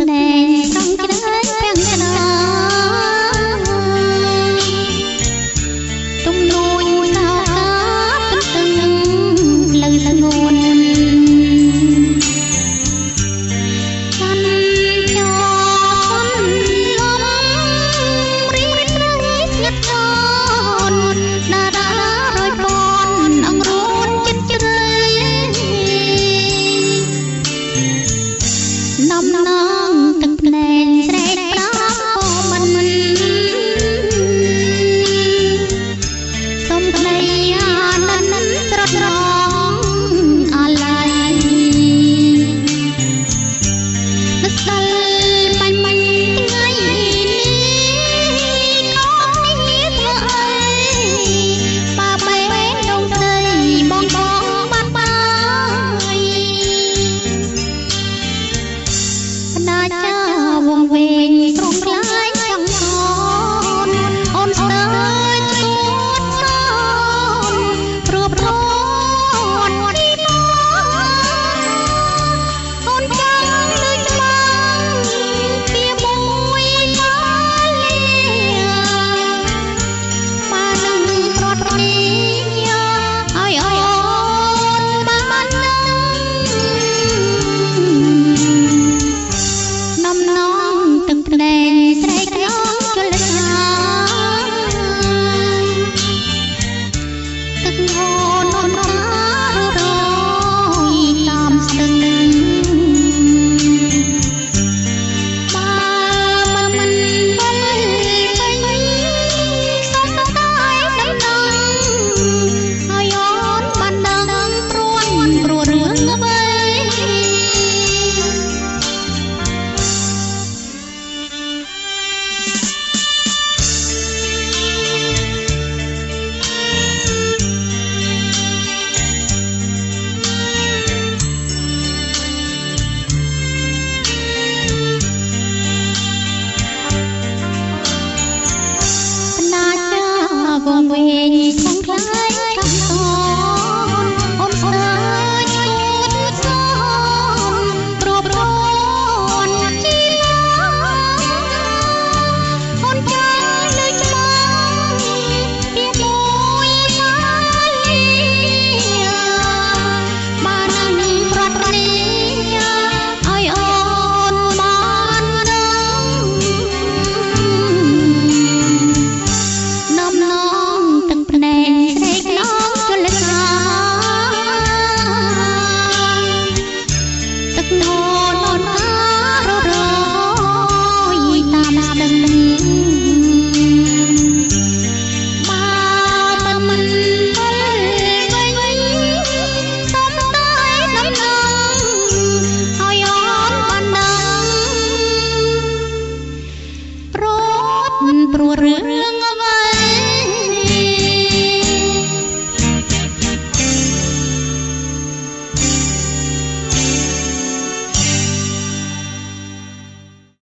ណែស្រង់ជ្រៅពាំងឆ្នោទំនួយសោកាទឹកទឹកផ្លូវស្ងួនកាន់ចោលលំរីករាយស្ងាត់ចោលតារារយពនអង្រួនចិត្តជ្រៅនំនងទឹកភ្នែកស្រែកប្រាប់ពោមិនសុំក្ដីអាណិនស្រត់រងអាឡ័យនឹកដល់បាញ់ថ្ងៃនេះក៏នេះធ្វើអីបាបែដងស្រីបងបាត់បាយបណ្ដាចាវងវែងត្រង់ខ្លាយចង់អូនស្ទើរឈួតសោព្រោះព្រោះទីនោះអូនចង់លើច្បាំងពីមួយកាលាបាននឹងប្រត់នេះឲ្យអូនបាននំនងទឹកភ្នែកស្រែកក្រងជលសាទឹកហូរនំសាររយតាមស្ទឹងបើមិនវិលវិញសុំតែដំណឹងឲ្យអូនបានដឹងព្រួនព្រោះរឿងអ្វីបណ្ដាចាវងវែងសងខ្លាយកំសនអូនស្ទើរឈួតសោព្រោះព្រោះជីឡាអូនចង់លើច្បាំងពីមួយកាលាបាននឹងប្រត់នេះឲ្យអូនបានដឹងនំនងទឹកភ្នែកស្រែកឡងជលសាទឹកហូរនំសាររយតាមស្ទឹងបើមិនវិលវិញសុំតែដំណឹងឲ្យអូនបានដឹងព្រោះរឿង